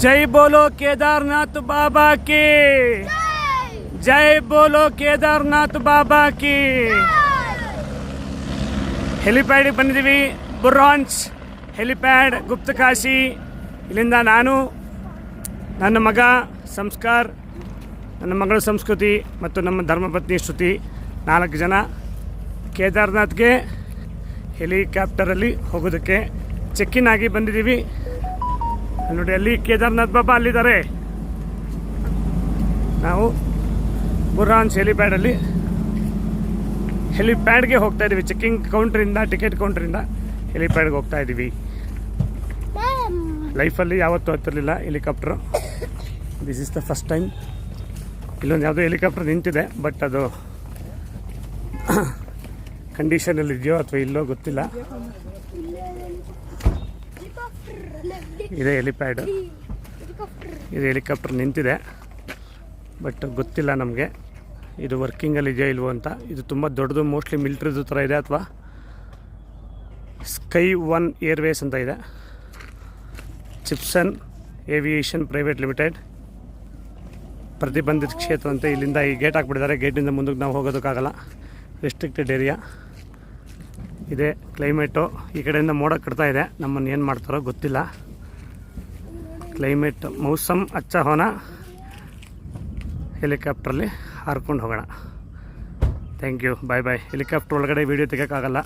जय बोलो केदारनाथ बाबा की जय बोलो केदारनाथ बाबा की ಹೆಲಿಪ್ಯಾಡ್ ಬಂದಿದ್ದೀವಿ ಬುರ್ರಾಂಚ್ ಹೆಲಿಪ್ಯಾಡ್ ಗುಪ್ತಕಾಶಿ ಇಲ್ಲಿಂದ ನಾನು ನನ್ನ ಮಗ ಸಂಸ್ಕಾರ್ ನನ್ನ ಮಗಳ ಸಂಸ್ಕೃತಿ ಮತ್ತು ನಮ್ಮ ಧರ್ಮಪತ್ನಿ ಶ್ರುತಿ 4 ಜನ ಕೇದಾರ್ನಾಥ್ಗೆ ಹೆಲಿಕಾಪ್ಟರಲ್ಲಿ ಹೋಗೋದಕ್ಕೆ ಚೆಕ್-ಇನ್ ಆಗಿ ಬಂದಿದ್ದೀವಿ. ನೋಡಿ ಅಲ್ಲಿ ಕೇದಾರ್ನಾಥ್ ಬಾಬಾ ಅಲ್ಲಿದ್ದಾರೆ. ನಾವು ಬುರ್ರಾಂಚ್ ಹೆಲಿಪ್ಯಾಡಲ್ಲಿ ಹೆಲಿಪ್ಯಾಡ್ಗೆ ಹೋಗ್ತಾ ಇದ್ದೀವಿ. ಚೆಕ್ಕಿಂಗ್ ಕೌಂಟ್ರಿಂದ ಟಿಕೆಟ್ ಕೌಂಟ್ರಿಂದ ಹೆಲಿಪ್ಯಾಡ್ಗೆ ಹೋಗ್ತಾ ಇದ್ದೀವಿ. ಲೈಫಲ್ಲಿ ಯಾವತ್ತೂ ಹತ್ತಿರಲಿಲ್ಲ helicopter. This is the first time. ಇಲ್ಲೊಂದು ಯಾವುದೋ ಹೆಲಿಕಾಪ್ಟರ್ ನಿಂತಿದೆ, ಬಟ್ ಅದು ಕಂಡೀಷನಲ್ಲಿ ಇದೆಯೋ ಅಥವಾ ಇಲ್ಲೋ ಗೊತ್ತಿಲ್ಲ. ಇದೆ ಹೆಲಿಪ್ಯಾಡು, ಇದು ಹೆಲಿಕಾಪ್ಟರ್ ನಿಂತಿದೆ, ಬಟ್ ಗೊತ್ತಿಲ್ಲ ನಮಗೆ ಇದು ವರ್ಕಿಂಗಲ್ಲಿ ಇದೆಯೋ ಇಲ್ವೋ ಅಂತ. ಇದು ತುಂಬ ದೊಡ್ಡದು, ಮೋಸ್ಟ್ಲಿ ಮಿಲ್ಟ್ರಿದು ಥರ ಇದೆ ಅಥವಾ ಸ್ಕೈ ಒನ್ ಏರ್ವೇಸ್ ಅಂತ ಇದೆ. ಚಿಪ್ಸನ್ ಏವಿಯೇಷನ್ ಪ್ರೈವೇಟ್ ಲಿಮಿಟೆಡ್ ಪ್ರತಿಬಂಧಿತ ಕ್ಷೇತ್ರ ಅಂತ ಇಲ್ಲಿಂದ ಈ ಗೇಟ್ ಹಾಕ್ಬಿಟ್ಟಿದ್ದಾರೆ. ಗೇಟಿಂದ ಮುಂದಕ್ಕೆ ನಾವು ಹೋಗೋದಕ್ಕಾಗಲ್ಲ, ರೆಸ್ಟ್ರಿಕ್ಟೆಡ್ ಏರಿಯಾ ಇದೆ. ಕ್ಲೈಮೇಟು ಈ ಕಡೆಯಿಂದ ಮೋಡ ಕಟ್ತಾ ಇದೆ, ನಮ್ಮನ್ನು ಏನು ಮಾಡ್ತಾರೋ ಗೊತ್ತಿಲ್ಲ. ಕ್ಲೈಮೇಟ್ ಮೌಸಮ್ ಅಚ್ಚ ಹೋನ. ಹೆಲಿಕಾಪ್ಟ್ರಲ್ಲಿ ಹಾರ್ಕೊಂಡು ಹೋಗೋಣ. Thank you, bye bye. Helicopter ಒಳಗಡೆ ವೀಡಿಯೋ ತೆಗೋಕ್ಕಾಗಲ್ಲ.